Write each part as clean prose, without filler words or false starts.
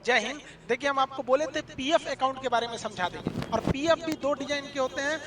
जय हिंद। देखिए हम आपको बोले थे पीएफ अकाउंट के बारे में समझा देंगे, और पीएफ भी दो डिजाइन के होते हैं,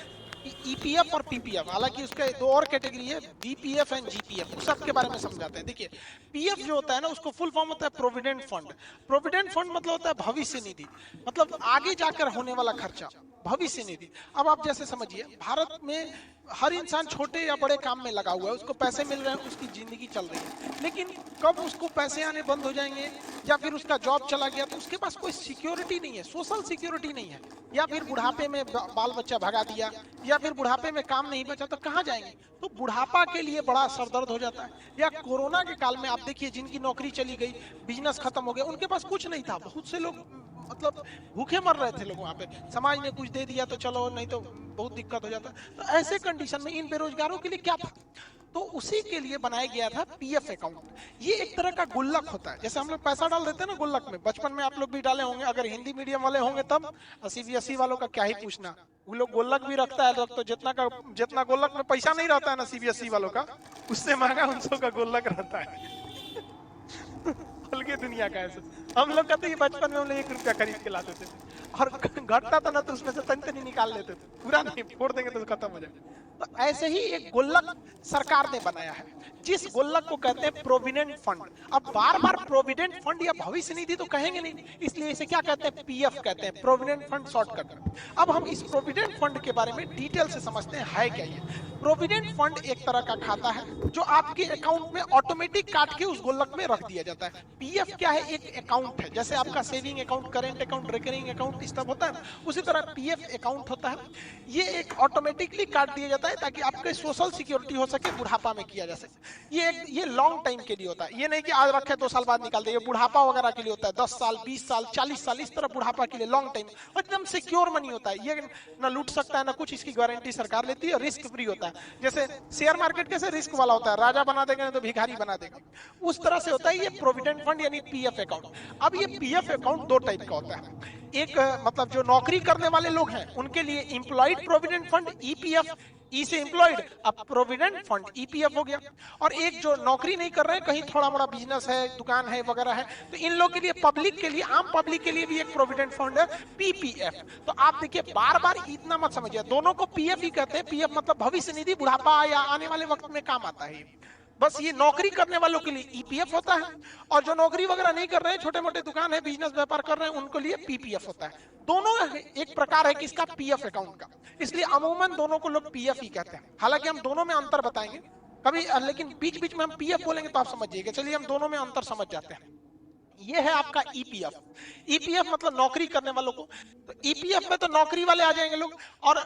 ईपीएफ और पीपीएफ। हालांकि उसका दो और कैटेगरी है, बीपीएफ एंड जीपीएफ, उस सब के बारे में समझाते हैं। देखिए पीएफ जो होता है ना, उसको फुल फॉर्म होता है प्रोविडेंट फंड। प्रोविडेंट फंड मतलब होता है भविष्य निधि, मतलब आगे जाकर होने वाला खर्चा, भविष्य निधि। अब आप जैसे समझिए, भारत में हर इंसान छोटे या बड़े काम में लगा हुआ है, उसको पैसे मिल रहे हैं, उसकी जिंदगी चल रही है। लेकिन कब उसको पैसे आने बंद हो जाएंगे या फिर उसका जॉब चला गया तो उसके पास कोई सिक्योरिटी नहीं है, सोशल सिक्योरिटी नहीं है, या फिर बुढ़ापे में बाल बच्चा भगा दिया, या फिर बुढ़ापे में काम नहीं बचा तो कहाँ जाएंगे। तो बुढ़ापा के लिए बड़ा सरदर्द हो जाता है। या कोरोना के काल में आप देखिए, जिनकी नौकरी चली गई, बिजनेस खत्म हो गया, उनके पास कुछ नहीं था, बहुत से लोग मतलब भूखे मर रहे थे लोग वहां पे। समाज ने कुछ दे दिया तो चलो, नहीं तो बहुत दिक्कत हो जाता। तो ऐसे कंडीशन में इन बेरोजगारों के लिए क्या था, तो उसी के लिए बनाया गया था पीएफ अकाउंट। ये एक तरह का गुल्लक होता है, जैसे हम लोग पैसा डाल देते हैं ना गुल्लक में, बचपन में आप लोग भी डाले होंगे, अगर हिंदी मीडियम वाले होंगे तब। सीबीएसई वालों का क्या ही पूछना, वो लोग गुल्लक भी रखता है, तो जितना गुल्लक में पैसा नहीं रहता है ना सीबीएसई वालों का, उससे महंगा उन का गुल्लक रहता है। अलगे दुनिया का ऐसा। हम लोग का तो ये बचपन में हम लोग 1 रुपया खरीद के लाते थे, और घटता था ना तो उसमें से तनी निकाल लेते थे, पूरा नहीं, फोड़ देंगे तो खत्म हो जाएगा। तो ऐसे ही एक गुल्लक सरकार ने बनाया है, जिस गुल्लक को कहते हैं प्रोविडेंट फंड। अब बार बार प्रोविडेंट फंड या भविष्य निधि तो कहेंगे नहीं, इसलिए इसे क्या कहते हैं, पीएफ कहते हैं, प्रोविडेंट फंड शॉर्टकट। अब हम इस प्रोविडेंट फंड के बारे में डिटेल से समझते हैं, है क्या ये। प्रोविडेंट फंड एक तरह का खाता है जो आपके अकाउंट में ऑटोमेटिक काट के उस गुल्लक में रख दिया जाता है। पीएफ क्या है, एक अकाउंट है, जैसे आपका saving account, current account, recurring account इस सब होता है, उसी तरह पीएफ अकाउंट होता है। ये एक ऑटोमेटिकली काट दिया जाता है ताकि आपके सोशल सिक्योरिटी हो सके, बुढ़ापा में किया जा सके। ये लॉन्ग टाइम के लिए होता है, ये नहीं कि आज रखे 2 साल बाद निकाल दे। ये बुढ़ापा वगैरह के लिए होता है, 10 साल, 20 साल, 40 साल, इस तरह बुढ़ापा के लिए लॉन्ग टाइम, एकदम सिक्योर मनी होता है। ये ना लूट सकता है ना कुछ, इसकी गारंटी सरकार लेती है, रिस्क फ्री होता है। जैसे शेयर मार्केट कैसे रिस्क वाला होता है, राजा बना देगा नहीं तो भिखारी बना देगा, उस तरह से होता है ये प्रोविडेंट फंड यानी पीएफ अकाउंट। अब ये पीएफ अकाउंट 2 टाइप का होता है। एक मतलब जो नौकरी करने वाले लोग हैं उनके लिए एम्प्लॉयड प्रोविडेंट फंड ईपीएफ, ई से एम्प्लॉयड, अब प्रोविडेंट फंड ईपीएफ हो गया। और एक जो नौकरी नहीं कर रहे हैं, कहीं थोड़ा मोड़ा बिजनेस है, दुकान है वगैरह है, तो इन लोग के लिए, पब्लिक के लिए, आम पब्लिक के लिए भी एक प्रोविडेंट फंड है, पीपीएफ। तो आप देखिए, बार बार इतना मत समझिए, दोनों को पीएफ ही कहते हैं। पीएफ मतलब भविष्य निधि, बुढ़ापा या आने वाले वक्त में काम आता है। बस ये नौकरी करने वालों के लिए ईपीएफ होता है, और जो नौकरी वगैरह नहीं कर रहे हैं, छोटे मोटे दुकान है, बिजनेस व्यापार कर रहे हैं, उनके लिए पीपीएफ होता है। दोनों एक प्रकार है किसका, पीएफ अकाउंट का, इसलिए अमूमन दोनों को लोग पीएफ ही कहते हैं। हालांकि हम दोनों में अंतर बताएंगे कभी, लेकिन बीच बीच में हम पीएफ बोलेंगे तो आप समझिएगा। चलिए हम दोनों में अंतर समझ जाते हैं। ये है आपका ईपीएफ। ईपीएफ मतलब नौकरी करने वालों को, तो ईपीएफ में तो नौकरी वाले आ जाएंगे लोग, और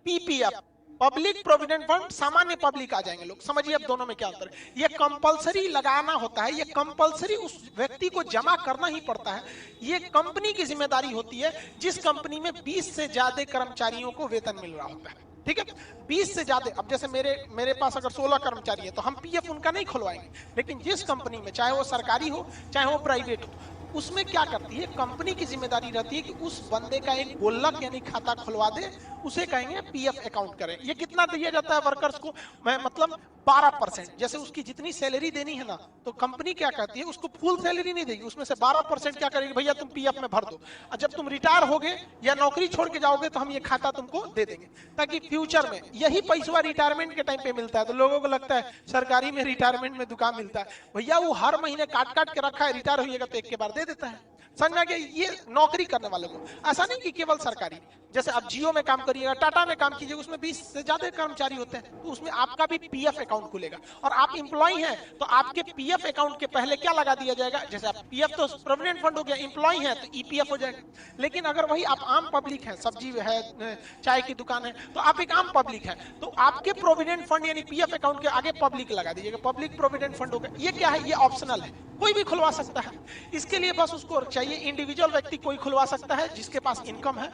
पीपीएफ पब्लिक प्रोविडेंट फंड, सामान्य पब्लिक आ जाएंगे लोग। समझिए अब दोनों में क्या अंतर है। ये कंपलसरी लगाना होता है, ये कंपलसरी उस व्यक्ति को जमा करना ही पड़ता है। ये कंपनी की जिम्मेदारी होती है, जिस कंपनी में 20 से ज्यादा कर्मचारियों को वेतन मिल रहा होता है। ठीक है, 20 से ज्यादा। अब जैसे मेरे पास अगर 16 कर्मचारी है तो हम पीएफ उनका नहीं खुलवाएंगे, लेकिन जिस कंपनी में, चाहे वो सरकारी हो चाहे वो प्राइवेट हो, उसमें क्या करती है कंपनी की जिम्मेदारी रहती है कि उस बंदे का एक गुल्लक यानी खाता खुलवा दे, उसे कहेंगे पीएफ अकाउंट करें। ये कितना दिया जाता है वर्कर्स को, मैं मतलब 12%। जैसे उसकी जितनी सैलरी देनी है ना, तो कंपनी क्या कहती है, उसको फुल सैलरी नहीं देगी, उसमें से 12% क्या करेगी, भैया तुम पीएफ में भर दो, और जब तुम रिटायर होगे या नौकरी छोड़ के जाओगे तो हम ये खाता तुमको दे देंगे, ताकि फ्यूचर में यही पैसा रिटायरमेंट के टाइम पे मिलता है। तो लोगों को लगता है सरकारी में रिटायरमेंट में दुकान मिलता है, भैया वो हर महीने काट काट के रखा है, रिटायर होइएगा तो एक के बार दे देता है। समझ में आ गया, ये नौकरी करने वालों को। ऐसा नहीं कि केवल सरकारी, जैसे आप जियो में काम करिएगा, टाटा में काम कीजिएगा, उसमें 20 से ज्यादा कर्मचारी होते हैं, तो उसमें आपका भी पीएफ अकाउंट खुलेगा। और आप इंप्लॉय हैं तो आपके पीएफ अकाउंट के पहले क्या लगा दिया जाएगा, जैसे आप पीएफ तो प्रोविडेंट फंड हो गया, इंप्लॉय है तो ईपीएफ हो जाएगा। लेकिन अगर वही आप आम पब्लिक है, सब्जी है, चाय की दुकान है, तो आप एक आम पब्लिक है, तो आपके प्रोविडेंट फंड यानी पीएफ अकाउंट के आगे पब्लिक लगा दीजिएगा, पब्लिक प्रोविडेंट फंड हो गया। ये क्या है, ये ऑप्शनल है, कोई भी खुलवा सकता है। इसके लिए बस उसको चाहिए, इंडिविजुअल व्यक्ति कोई खुलवा सकता है जिसके पास इनकम है।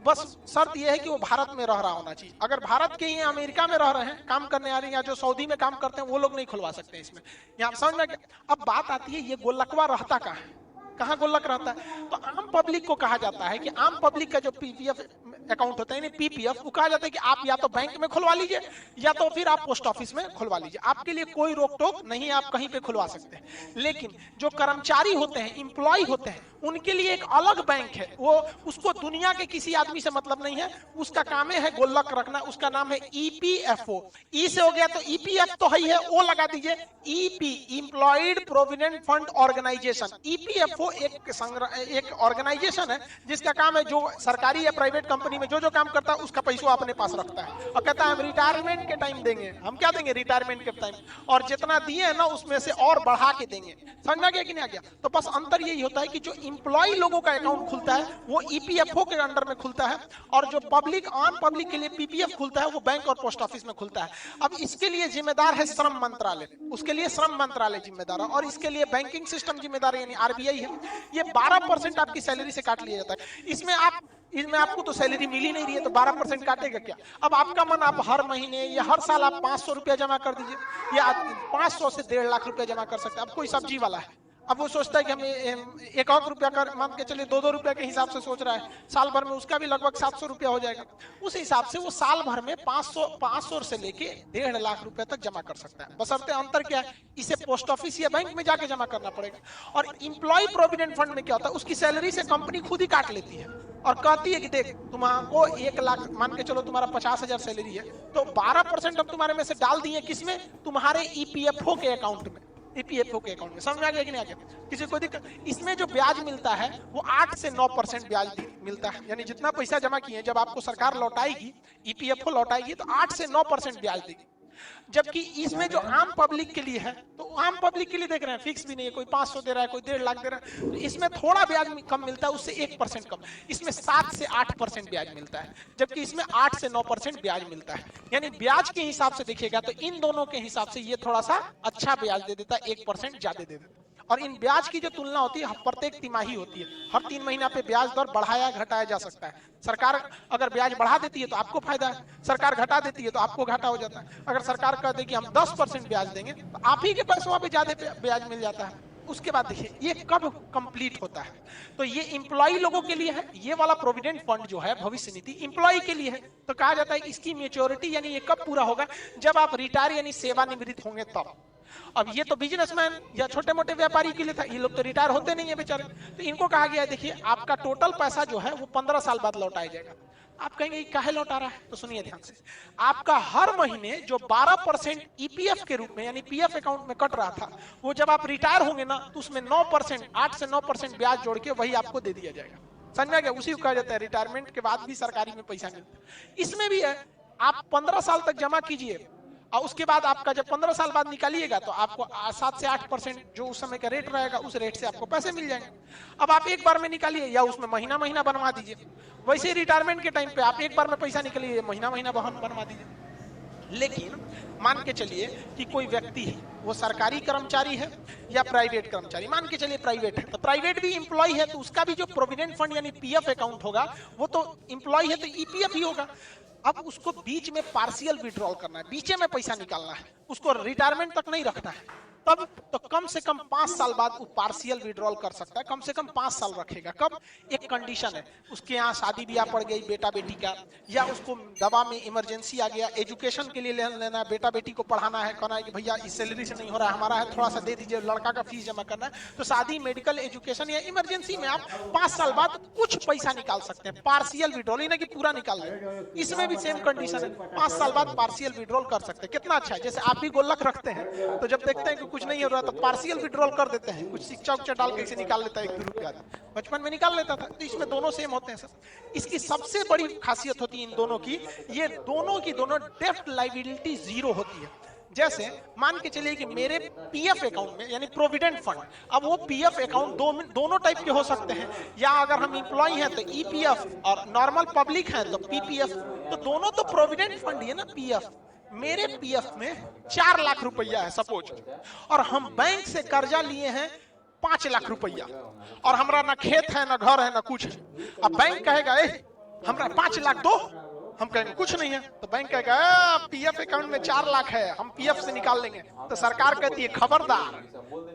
बस शर्त यह है कि वो भारत में रह रहा होना चाहिए। अगर भारत के ही अमेरिका में रह रहे हैं काम करने आ रहे हैं, या जो सऊदी में काम करते हैं, वो लोग नहीं खुलवा सकते इसमें। यहाँ समझ में। अब बात आती है, ये गोलकवा रहता कहाँ है, कहाँ गुल्लक रहता है, तो आम पब्लिक को कहा जाता है कि आम पब्लिक का जो पीपीएफ अकाउंट होता है पीपीएफ, वो कहा जाता है कि आप या तो बैंक में खुलवा लीजिए या तो फिर आप पोस्ट ऑफिस में खुलवा लीजिए, आपके लिए कोई रोक टोक नहीं है, आप कहीं पे खुलवा सकते हैं। लेकिन जो कर्मचारी होते हैं, इंप्लॉय होते हैं, उनके लिए एक अलग बैंक है, वो उसको दुनिया के किसी आदमी से मतलब नहीं है, उसका काम है गुल्लक रखना, उसका नाम है ईपीएफओ। ई से हो गया तो ईपीएफ तो है, ओ लगा दीजिए, EP employed provident fund organisation. EPFO एक ऑर्गेनाइजेशन है जिसका काम है जो सरकारी या प्राइवेट कंपनी में जो जो काम करता है उसका पैसा अपने पास रखता है और कहता है हम रिटायरमेंट के टाइम देंगे। हम क्या देंगे रिटायरमेंट के टाइम, और जितना दिए है ना उसमें से और बढ़ा के देंगे। समझ में गया कि नहीं आ गया? तो बस अंतर यही होता है कि जो इंप्लॉय लोगों का अकाउंट खुलता है वो ईपीएफओ के अंडर में खुलता है, और जो पब्लिक आम पब्लिक के लिए पीपीएफ खुलता है वो बैंक और पोस्ट ऑफिस में खुलता है। अब इसके लिए जिम्मेदार है श्रम मंत्रालय, उसके लिए श्रम मंत्रालय जिम्मेदार है, और इसके लिए बैंकिंग सिस्टम जिम्मेदार है यानी आरबीआई है। ये 12% आपकी सैलरी से काट लिया जाता है। इसमें आपको तो सैलरी मिल ही नहीं रही है तो 12% काटेगा क्या? अब आपका मन, आप हर महीने या हर साल आप 500 रुपया जमा कर दीजिए, या 500 से 1.5 लाख रुपया जमा कर सकते हैं। अब कोई सब्जी वाला है, अब वो सोचता है कि हमें 1 रुपया कर, मान के चलिए 2 रुपया के हिसाब से सोच रहा है, साल भर में उसका भी लगभग 700 रुपया हो जाएगा। उस हिसाब से वो साल भर में 500 से लेके 1.5 लाख रुपया तक जमा कर सकता है। बशर्ते अंतर क्या है, इसे पोस्ट ऑफिस या बैंक में जाके जमा करना पड़ेगा। और इंप्लॉय प्रोविडेंट फंड में क्या होता है, उसकी सैलरी से कंपनी खुद ही काट लेती है और कहती है कि देख तुमको 1 लाख, मान के चलो तुम्हारा 50,000 सैलरी है, तो 12% हम तुम्हारे में से डाल दिए किसमें, तुम्हारे ईपीएफओ के अकाउंट में, ईपीएफओ के अकाउंट में। समझ में आ गया कि नहीं आ गया? किसी को दिक्कत? इसमें जो ब्याज मिलता है वो 8 से 9% ब्याज मिलता है, यानी जितना पैसा जमा किए जब आपको सरकार लौटाएगी, ईपीएफओ लौटाएगी तो 8 से 9% ब्याज देगी। जबकि इसमें जो आम पब्लिक के लिए है, तो आम पब्लिक के लिए देख रहे हैं फिक्स भी नहीं है, कोई 500 दे रहा है, कोई 1.5 लाख दे रहा है, तो इसमें थोड़ा ब्याज कम मिलता है, उससे 1% कम। इसमें 7 से 8% ब्याज मिलता है, जबकि इसमें 8 से 9% ब्याज मिलता है। यानी ब्याज के हिसाब से देखिएगा तो इन दोनों के हिसाब से ये थोड़ा सा अच्छा ब्याज दे देता है, 1% ज्यादा दे देता है। और इन ब्याज की जो तुलना होती है प्रत्येक तिमाही होती है, हर 3 महीना पे ब्याज दर बढ़ाया घटाया जा सकता है। सरकार अगर ब्याज बढ़ा देती है तो आपको फायदा है, सरकार घटा देती है तो आपको घाटा हो जाता है। अगर सरकार कह दे कि हम 10% ब्याज देंगे तो आप ही के पैसों पे ज्यादा ब्याज मिल जाता है। उसके बाद देखिए ये कब कंप्लीट होता है, तो ये इंप्लॉई लोगों के लिए है। ये वाला प्रोविडेंट फंड जो है भविष्य निधि इंप्लॉई के लिए है, तो कहा जाता है इसकी मैच्योरिटी यानी ये कब पूरा होगा, जब आप रिटायर यानी सेवानिवृत्त होंगे तब। अब ये तो बिजनेसमैन या छोटे मोटे व्यापारी के लिए था, ये लोग तो रिटायर होते नहीं है बेचारे, तो इनको कहा गया है देखिए आपका टोटल पैसा जो है वो 15 साल बाद लौटाया जाएगा। आप कहेंगे काहे लौटा रहा है, तो सुनिए ध्यान से, आपका हर महीने जो 12% ईपीएफ के रूप में यानी पीएफ अकाउंट में कट रहा था, वो जब आप रिटायर होंगे ना तो उसमें 9%, 8 से 9% ब्याज जोड़ के वही आपको दे दिया जाएगा। समझ में गया? उसी को कहा जाता है रिटायरमेंट के बाद भी सरकारी में पैसा मिलता है। इसमें भी है, आप 15 साल तक जमा कीजिए और उसके बाद आपका जब 15 साल बाद निकालिएगा तो आपको 7 से 8% जो उस समय का रेट रहेगा उस रेट से आपको पैसे मिल जाएंगे। अब आप एक बार में निकालिए या उसमें महीना महीना बनवा दीजिए। वैसे रिटायरमेंट के टाइम पे आप एक बार में पैसा निकालिए, महीना महीना बनवा दीजिए। लेकिन मान के चलिए कि कोई व्यक्ति है, वो सरकारी कर्मचारी है या प्राइवेट कर्मचारी, मान के चलिए प्राइवेट है, तो प्राइवेट भी इंप्लॉय है तो उसका भी जो प्रोविडेंट फंड यानी पीएफ अकाउंट होगा वो तो इंप्लॉय है तो ईपीएफ ही होगा। अब उसको बीच में पार्शियल विड्रॉल करना है, बीच में पैसा निकालना है, उसको रिटायरमेंट तक नहीं रखना है, तब तो कम से कम 5 साल बाद वो पार्शियल विड्रॉल कर सकता है। कम से कम 5 साल रखेगा। कब? एक कंडीशन है, उसके यहाँ शादी ब्याह पड़ गई बेटा बेटी का, या उसको दवा में इमरजेंसी आ गया, एजुकेशन के लिए लेना है, बेटा बेटी को पढ़ाना है, कहना है कि भैया इस सैलरी से नहीं हो रहा है हमारा है, थोड़ा सा दे दीजिए, लड़का का फीस जमा करना है, तो शादी, मेडिकल, एजुकेशन या इमरजेंसी में आप 5 साल बाद कुछ पैसा निकाल सकते हैं, पार्शियल विड्रॉल, नहीं कि पूरा निकाल लें। इसमें भी सेम कंडीशन है, 5 साल बाद पार्शियल विड्रॉल कर सकते हैं। कितना अच्छा है, जैसे आप भी गोल्लक रखते हैं तो जब देखते हैं कि कुछ नहीं हो रहा तो पार्शियल विड्रॉल कर देते हैं, कुछ शिक्षा उच्चा डाल के इसे निकाल लेता है, 1-2 रुपया बचपन में निकाल लेता था। तो इसमें दोनों सेम होते हैं सर। इसकी सबसे बड़ी खासियत होती है इन दोनों की, ये दोनों की दोनों डेब्ट लायबिलिटी 0 होती है। जैसे मान के चलिए कि मेरे पीएफ अकाउंट में यानी प्रोविडेंट फंड, अब वो पीएफ अकाउंट दोनों टाइप के हो सकते हैं, या अगर हम इंप्लॉय हैं तो ईपीएफ और नॉर्मल पब्लिक हैं तो पीपीएफ, तो दोनों तो प्रोविडेंट फंड है ना पीएफ। मेरे पीएफ में 4 लाख रुपया है सपोज, और हम बैंक से कर्जा लिए हैं 5 लाख रुपया, और हमारा ना खेत है ना घर है ना कुछ है। अब बैंक कहेगा हमरा 5 लाख दो, हम कहेंगे कुछ नहीं है, तो बैंक कहेगा पीएफ अकाउंट में 4 लाख है, हम पीएफ से निकाल लेंगे। तो सरकार कहती है खबरदार,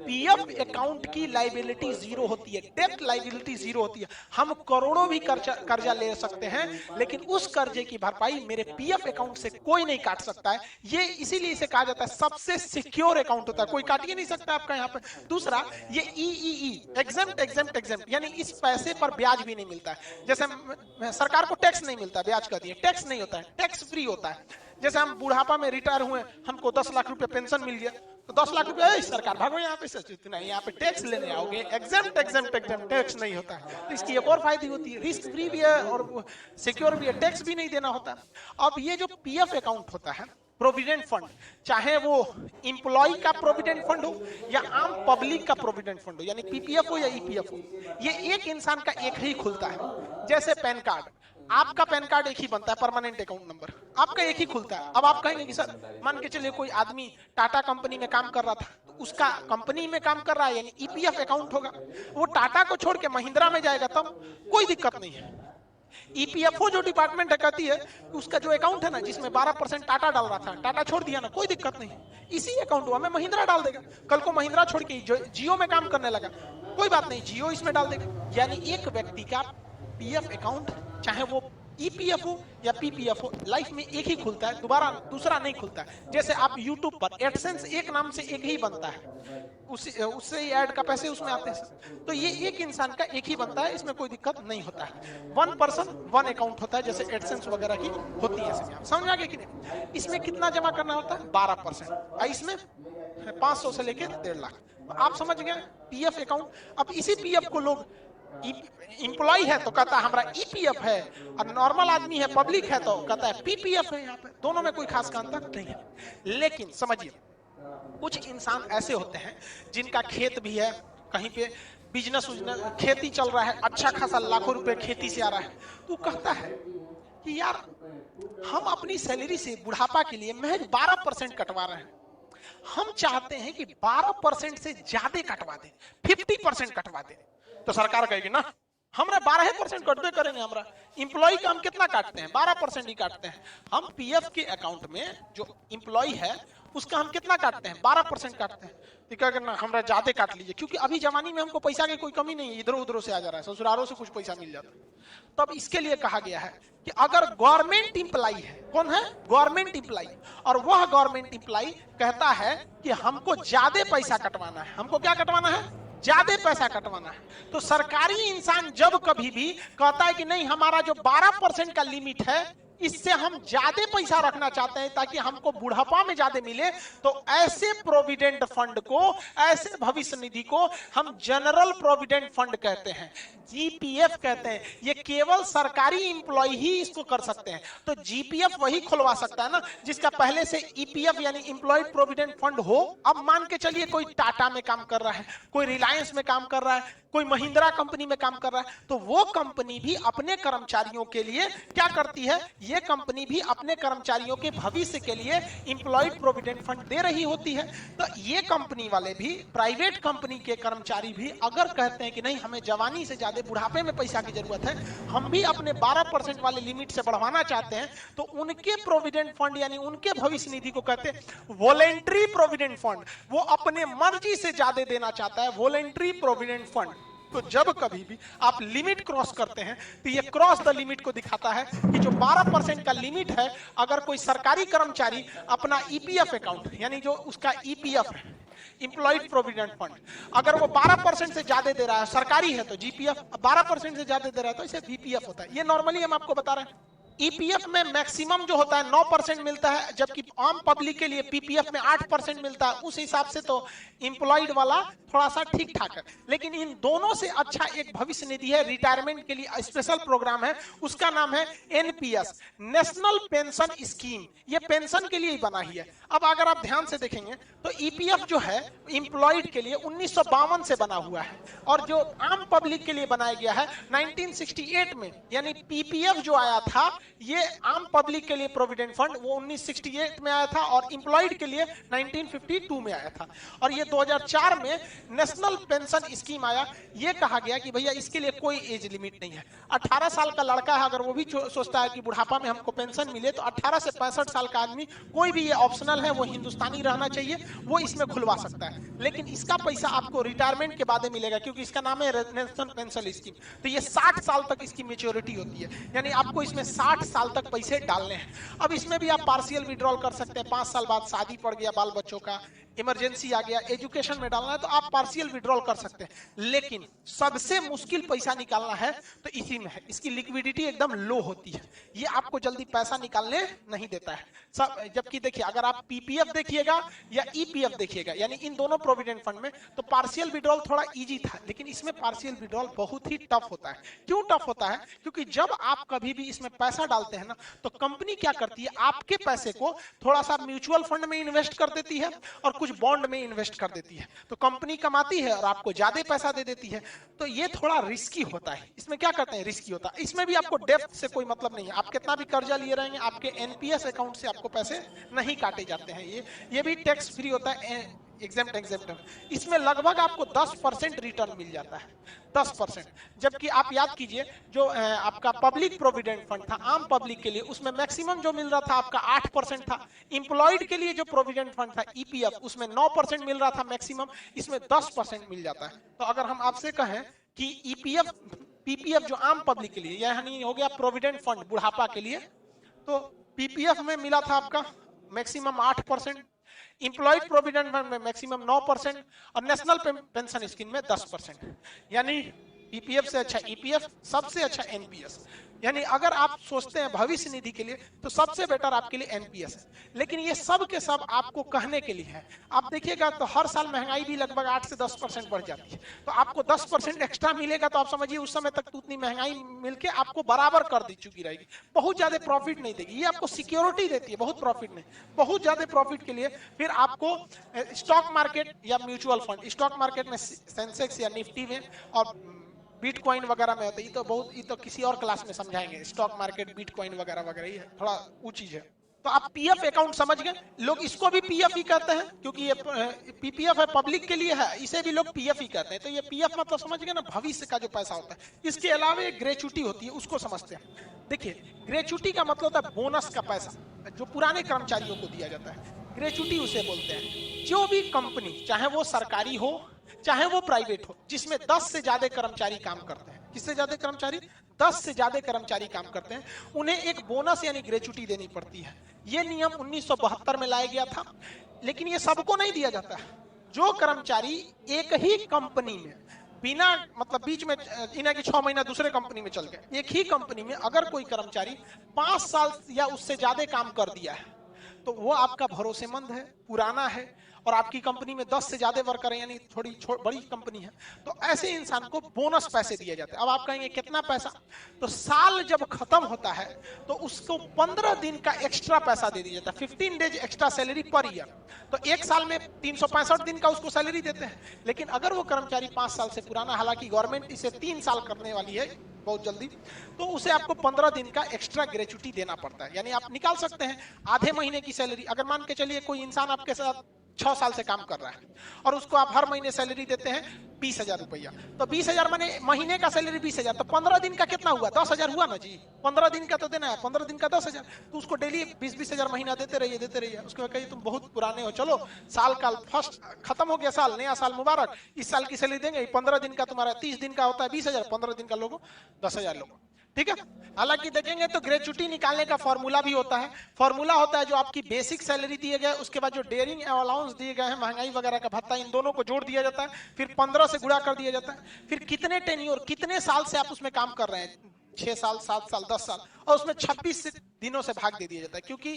पीएफ अकाउंट की लाइबिलिटी जीरो होती है, डेट लाइबिलिटी जीरो होती है। हम करोड़ों भी कर्जा ले सकते हैं, लेकिन उस कर्जे की भरपाई मेरे पीएफ अकाउंट से कोई नहीं काट सकता है। ये इसीलिए इसे कहा जाता है सबसे सिक्योर अकाउंट होता है, कोई काट ही नहीं सकता आपका यहाँ पे। दूसरा, ये ईईई एग्जेम्प्ट एग्जेम्प्ट एग्जेम्प्ट, यानी इस पैसे पर ब्याज भी नहीं मिलता है। जैसे सरकार को टैक्स नहीं मिलता, ब्याज का दिए, टैक्स नहीं होता है, टैक्स फ्री होता है। जैसे हम बुढ़ापा में रिटायर हुए, हमको 10 लाख रुपए पेंशन मिल गया, तो 10 लाख रुपए सरकार भागो यहाँ पे से, नहीं यहाँ पे टैक्स लेने आओगे, एग्जेम्प्ट एग्जेम्प्ट एग्जेम्प्ट, टैक्स नहीं होता है। तो इसकी एक और फायदे होती है, रिस्क फ्री भी है और सिक्योर भी है, टैक्स भी नहीं देना होता। अब ये जो पीएफ अकाउंट होता है, प्रोविडेंट फंड, चाहे वो इंप्लॉय का प्रोविडेंट फंड हो या आम पब्लिक का प्रोविडेंट फंड हो, यानी पीपीएफ हो या ईपीएफ हो, ये एक इंसान का एक ही खुलता है। जैसे पैन कार्ड, आपका पैन कार्ड एक ही बनता है, परमानेंट अकाउंट नंबर आपका एक ही खुलता है। अब आप कहेंगे कि सर मान के चलिए कोई आदमी टाटा कंपनी में काम कर रहा था, तो उसका कंपनी में काम कर रहा है यानी ईपीएफ अकाउंट होगा, वो टाटा को छोड़ के महिंद्रा में जाएगा तब कोई दिक्कत नहीं है। ईपीएफओ जो डिपार्टमेंट है कहती है उसका जो अकाउंट है ना, जिसमें 12% टाटा डाल रहा था, टाटा छोड़ दिया ना, कोई दिक्कत नहीं, इसी अकाउंट में महिंद्रा डाल देगा। कल को महिंद्रा छोड़ के जियो में काम करने लगा, कोई बात नहीं, जियो इसमें डाल देगा। यानी एक व्यक्ति का पीएफ अकाउंट, चाहे वो ईपीएफ हो या पीपीएफ हो, लाइफ में एक ही खुलता है, दोबारा दूसरा नहीं खुलता है। जैसे आप यूट्यूब पर एडसेंस एक नाम से एक ही बनता है, उससे ऐड का पैसे उसमें आते हैं, तो ये एक इंसान का एक ही बनता है, इसमें कोई दिक्कत नहीं होता है। 1 पर्सन 1 अकाउंट होता है, जैसे एडसेंस वगैरह की होती है। आप समझ आ गए कि नहीं? इसमें कितना जमा करना होता है? 12%, इसमें 500 से लेके 1.5 लाख। आप समझ गए पीएफ अकाउंट। अब इसी पीएफ को लोग, इंप्लॉय है तो कहता है हमारा ईपीएफ है, और नॉर्मल आदमी है, पब्लिक है तो कहता है पीपीएफ है। यहाँ पे दोनों में कोई खास अंतर नहीं है। लेकिन समझिए, कुछ इंसान ऐसे होते हैं जिनका खेत भी है, कहीं पे बिजनेस खेती चल रहा है, अच्छा खासा लाखों रुपए खेती से आ रहा है, तो कहता है कि यार हम अपनी सैलरी से बुढ़ापा के लिए महज 12% कटवा रहे हैं, हम चाहते हैं कि 12% से ज्यादा कटवा दें, 50% कटवा दें। तो सरकार कहेगी ना, हमरा 12% कटबे करेंगे, हमरा इंप्लॉय का हम कितना काटते हैं? 12% ही काटते हैं। हम पीएफ के अकाउंट में जो इंप्लॉय है उसका हम कितना काटते हैं? 12% काटते हैं। तो क्या करना, हमरा ज्यादा काट लीजिए, क्योंकि अभी जमाने में हमको पैसा की कोई कमी नहीं है, इधर उधर से आ जा रहा है, ससुरालों से कुछ पैसा मिल जाता है। तब इसके लिए कहा गया है कि अगर गवर्नमेंट इंप्लॉय है, कौन है? गवर्नमेंट इंप्लॉय, और वह गवर्नमेंट इंप्लॉय कहता है कि हमको ज्यादा पैसा कटवाना है, हमको क्या कटवाना है? ज्यादा पैसा कटवाना है। तो सरकारी इंसान जब कभी भी कहता है कि नहीं, हमारा जो 12% का लिमिट है, इससे हम ज्यादा पैसा रखना चाहते हैं ताकि हमको बुढ़ापा में ज्यादा मिले, तो ऐसे प्रोविडेंट फंड को, ऐसे भविष्य निधि को हम जनरल प्रोविडेंट फंड कहते हैं, जीपीएफ कहते हैं। ये केवल सरकारी इंप्लॉय ही इसको कर सकते हैं। तो जीपीएफ वही खुलवा सकता है ना जिसका पहले से ईपीएफ यानी इंप्लॉयड प्रोविडेंट फंड हो। अब मान के चलिए कोई टाटा में काम कर रहा है, कोई रिलायंस में काम कर रहा है, कोई महिंद्रा कंपनी में काम कर रहा है, तो वो कंपनी भी अपने कर्मचारियों के लिए क्या करती है? ये कंपनी भी अपने कर्मचारियों के भविष्य के लिए इंप्लॉयड प्रोविडेंट फंड दे रही होती है। तो ये कंपनी वाले भी, प्राइवेट कंपनी के कर्मचारी भी अगर कहते हैं कि नहीं, हमें जवानी से ज्यादा बुढ़ापे में पैसा की जरूरत है, हम भी अपने 12% वाले लिमिट से बढ़वाना चाहते हैं, तो उनके प्रोविडेंट फंड यानी उनके भविष्य निधि को कहते हैं वॉलेंट्री प्रोविडेंट फंड। वो अपने मर्जी से ज्यादा देना चाहता है, वॉलेंट्री प्रोविडेंट फंड। तो जब कभी भी आप लिमिट क्रॉस करते हैं तो ये क्रॉस द लिमिट को दिखाता है कि जो 12% का लिमिट है, अगर कोई सरकारी कर्मचारी अपना ईपीएफ अकाउंट यानी जो उसका ईपीएफ है, इंप्लॉयड प्रोविडेंट फंड, अगर वो 12% से ज्यादा दे रहा है, सरकारी है तो जीपीएफ, 12% से ज्यादा दे रहा है तो इसे बीपीएफ होता है। ये नॉर्मली हम आपको बता रहे हैं। ईपीएफ में मैक्सिमम जो होता है 9% मिलता है, जबकि आम पब्लिक के लिए पीपीएफ में 8% मिलता है। उस हिसाब से तो इंप्लॉयड वाला थोड़ा सा ठीक ठाक है, लेकिन इन दोनों से अच्छा एक भविष्य निधि है, रिटायरमेंट के लिए स्पेशल प्रोग्राम है, उसका नाम है एनपीएस, नेशनल पेंशन स्कीम। ये पेंशन के लिए ही बना ही है। अब अगर आप ध्यान से देखेंगे तो ईपीएफ जो है इंप्लॉयड के लिए 1952 से बना हुआ है, और जो आम पब्लिक के लिए बनाया गया है 1968 में। यानी पीपीएफ जो आया था ये आम पब्लिक के लिए प्रोविडेंट फंड वो 1968 में आया था और एम्प्लॉयड के लिए 1952 में आया था। और ये 2004 में नेशनल पेंशन स्कीम आया। ये कहा गया कि भैया इसके लिए कोई एज लिमिट नहीं है। 18 साल का लड़का है अगर वो भी सोचता है कि बुढ़ापा में हमको पेंशन मिले, तो 18 से 65 साल का आदमी, कोई भी, ये ऑप्शनल है, वो हिंदुस्तानी रहना चाहिए, वो इसमें खुलवा सकता है। लेकिन इसका पैसा आपको रिटायरमेंट के बाद मिलेगा, क्योंकि इसका नाम है नेशनल पेंशन स्कीम। तो ये 60 साल तक इसकी मेच्योरिटी होती है, यानी आपको इसमें 60 साल तक पैसे डालने हैं। अब इसमें भी आप पार्शियल विड्रॉल कर सकते हैं। 5 साल बाद शादी पड़ गया, बाल बच्चों का, इमरजेंसी आ गया, एजुकेशन में डालना है, तो आप पार्शियल विड्रॉल कर सकते हैं। लेकिन सबसे मुश्किल पैसा निकालना है तो इसी में है। इसकी लिक्विडिटी एकदम लो होती है, ये आपको जल्दी पैसा निकालने नहीं देता है सब। जबकि देखिए, अगर आप पीपीएफ देखिएगा या ईपीएफ देखिएगा, यानी इन दोनों प्रोविडेंट फंड में, तो पार्शियल विड्रॉल थोड़ा इजी था, लेकिन इसमें पार्शियल विड्रॉल बहुत ही टफ होता है। क्यों टफ होता है? क्योंकि जब आप कभी भी इसमें पैसा डालते हैं ना, तो कंपनी क्या करती है, आपके पैसे को थोड़ा सा म्यूचुअल फंड में इन्वेस्ट कर देती है और कुछ बॉन्ड में इन्वेस्ट कर देती है। तो कंपनी कमाती है और आपको ज्यादा पैसा दे देती है। तो ये थोड़ा रिस्की होता है। इसमें क्या करते हैं, रिस्की होता है। इसमें भी आपको डेप्थ से कोई मतलब नहीं है, आप कितना भी कर्जा लिए रहेंगे, आपके एनपीएस अकाउंट से आपको पैसे नहीं काटे जाते हैं। ये भी टैक्स फ्री होता है, एग्जेम्प्ट। इसमें लगभग आपको 10% रिटर्न मिल जाता है, 10%। जबकि आप याद कीजिए, जो आपका पब्लिक प्रोविडेंट फंड था आम पब्लिक के लिए, उसमें मैक्सिमम जो मिल रहा था आपका 8% था। एम्प्लॉयड के लिए जो प्रोविडेंट फंड था ईपीएफ, उसमें 9% मिल रहा था मैक्सिमम, इसमें 10% मिल जाता है। तो अगर हम आपसे कहें कि ईपीएफ पीपीएफ जो आम पब्लिक के लिए, यानी हो गया प्रोविडेंट फंड बुढ़ापा के लिए, तो पीपीएफ में मिला था आपका मैक्सिमम 8%, एम्प्लॉयड प्रोविडेंट फंड में मैक्सिमम 9% और नेशनल पेंशन स्कीम में 10%। यानी ईपीएफ से अच्छा ईपीएफ, सबसे अच्छा एनपीएस। यानी अगर आप सोचते हैं भविष्य निधि के लिए, तो सबसे बेटर आपके लिए एनपीएस है। लेकिन ये सब के सब आपको कहने के लिए है। आप देखिएगा तो हर साल महंगाई भी लगभग 8 से 10% बढ़ जाती है, तो आपको 10% एक्स्ट्रा मिलेगा, तो आप समझिए उस समय तक तो उतनी महंगाई मिलके आपको बराबर कर दी चुकी रहेगी, बहुत ज्यादा प्रॉफिट नहीं देगी। ये आपको सिक्योरिटी देती है, बहुत प्रॉफिट नहीं, बहुत ज्यादा प्रॉफिट के लिए फिर आपको स्टॉक मार्केट या म्यूचुअल फंड, स्टॉक मार्केट में सेंसेक्स या निफ्टी में और बिटकॉइन वगैरह में होता है। ये तो किसी और क्लास में समझाएंगे, स्टॉक मार्केट, बिटकॉइन वगैरह वगैरह, ये थोड़ा ऊंची चीज है। तो आप पीएफ अकाउंट समझ गए, लोग इसको भी पीएफ ही कहते हैं, क्योंकि ये पीपीएफ है, पब्लिक के लिए है, इसे भी लोग पीएफ ही कहते हैं। तो ये पीएफ मतलब समझ गए ना, भविष्य का जो पैसा होता है। इसके अलावा एक ग्रेच्युटी होती है, उसको समझते हैं। देखिए, ग्रेच्युटी का मतलब होता है बोनस का पैसा, जो पुराने कर्मचारियों को दिया जाता है, ग्रेच्युटी उसे बोलते हैं। जो भी कंपनी, चाहे वो सरकारी हो चाहे वो प्राइवेट हो, जिसमें 10 से ज्यादा कर्मचारी काम करते हैं, किससे ज्यादा कर्मचारी, 10 से ज्यादा कर्मचारी काम करते हैं, उन्हें एक बोनस यानी ग्रेच्युटी देनी पड़ती है। यह नियम 1972 में लाया गया था, लेकिन ये सबको नहीं दिया जाता है। जो कर्मचारी एक ही कंपनी में बिना मतलब बीच में इन्हें कि 6 महीना दूसरे कंपनी में चल गए, एक ही कंपनी में अगर कोई कर्मचारी 5 साल या उससे ज्यादा काम कर दिया है, तो वो आपका भरोसेमंद है, पुराना है, और आपकी कंपनी में 10 से ज्यादा वर्कर है, यानी थोड़ी बड़ी कंपनी है, तो ऐसे इंसान को बोनस पैसे दिए जाते हैं। अब आप कहेंगे कितना पैसा, तो साल जब खत्म होता है तो उसको 15 दिन का एक्स्ट्रा पैसा दे दिया जाता है, 15 days extra salary per year. तो एक साल में 365 दिन का उसको सैलरी देते हैं। लेकिन अगर वो कर्मचारी 5 साल से पुराना, हालांकि गवर्नमेंट इसे 3 साल करने वाली है बहुत जल्दी, तो उसे आपको 15 दिन का एक्स्ट्रा ग्रेच्युटी देना पड़ता है। यानी आप निकाल सकते हैं आधे महीने की सैलरी। अगर मान के चलिए कोई इंसान आपके साथ 6 साल से काम कर रहा है और उसको आप हर महीने सैलरी देते हैं 20,000 रुपया, तो 20,000 माने महीने का सैलरी 20,000, तो 15 दिन का कितना हुआ, 10,000 हुआ ना जी। 15 दिन का तो देना है, 15 दिन का 10,000, तो उसको डेली 20,000 महीना देते रहिए। उसके बाद कहिए तुम बहुत पुराने हो, चलो साल का फर्स्ट खत्म हो गया, साल नया साल मुबारक, इस साल की सैलरी देंगे। 15 दिन का तुम्हारा 30 दिन का होता है 20,000, 15 दिन का लोगो 10,000 लोगो, ठीक है। हालांकि देखेंगे तो ग्रेच्युटी निकालने का फॉर्मूला भी होता है। फॉर्मूला होता है जो आपकी बेसिक सैलरी दिए गए, उसके बाद जो डेयरिंग अलाउंस दिए गए हैं, महंगाई वगैरह का भत्ता, इन दोनों को जोड़ दिया जाता है, फिर 15 से गुणा कर दिया जाता है, फिर कितने टेन्योर, कितने साल से आप उसमें काम कर रहे हैं, 6 साल 7 साल 10 साल, और उसमें 26 दिनों से भाग दे दिया जाता है। क्योंकि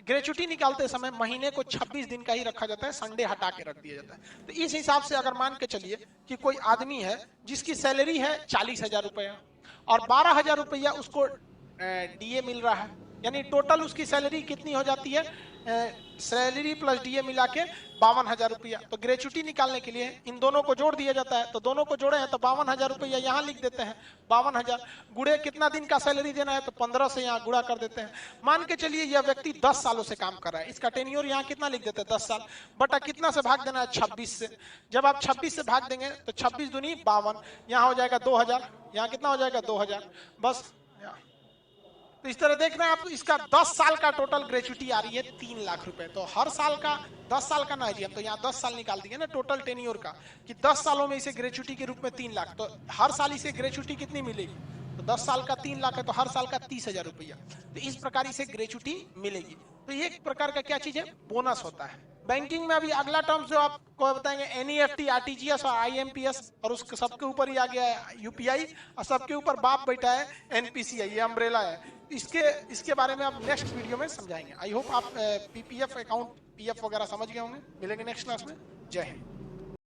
ग्रेच्युटी निकालते समय महीने को 26 दिन का ही रखा जाता है, संडे हटा के रख दिया जाता है। तो इस हिसाब से अगर मान के चलिए कि कोई आदमी है जिसकी सैलरी है 40,000 रुपया और 12,000 रुपया उसको डीए मिल रहा है, यानी टोटल उसकी सैलरी कितनी हो जाती है, सैलरी प्लस डीए मिला के 52,000 रुपया। तो ग्रेचुटी निकालने के लिए इन दोनों को जोड़ दिया जाता है, तो दोनों को जोड़े हैं तो 52,000 रुपया यहाँ लिख देते हैं। 52,000 गुड़े कितना दिन का सैलरी देना है, तो 15 से यहाँ गुड़ा कर देते हैं। मान के चलिए यह व्यक्ति 10 सालों से काम कर रहा है, इसका टेन्योर यहाँ कितना लिख देते हैं 10 साल, बटा कितना से भाग देना है 26 से। जब आप 26 से भाग देंगे तो 26 दूनी 52, यहाँ हो जाएगा 2,000, यहाँ कितना हो जाएगा 2,000 बस। तो इस तरह देख रहे हैं आप, इसका 10 साल का टोटल ग्रेचुटी आ रही है 3 लाख रुपए। तो हर साल का 10 साल का ना जी, हम तो यहाँ 10 साल निकाल दिए ना टोटल टेन्योर का, कि 10 सालों में इसे ग्रेचुटी के रूप में 3 लाख, तो हर साल इसे ग्रेचुटी कितनी मिलेगी, तो 10 साल का 3 लाख है तो हर साल का 30,000 रुपया। तो इस प्रकार इसे ग्रेचुटी मिलेगी। तो ये एक प्रकार का क्या चीज है, बोनस होता है। बैंकिंग में अभी अगला टर्म जो आपको बताएंगे एनईएफटी, आरटीजीएस और आईएमपीएस, और उसके सबके ऊपर ही आ गया है यूपीआई, और सबके ऊपर बाप बैठा है एनपीसीआई, ये अम्ब्रेला है। इसके बारे में आप नेक्स्ट वीडियो में समझाएंगे। आई होप आप पीपीएफ अकाउंट, पीएफ वगैरह समझ गए होंगे। मिलेंगे नेक्स्ट क्लास में। जय हिंद।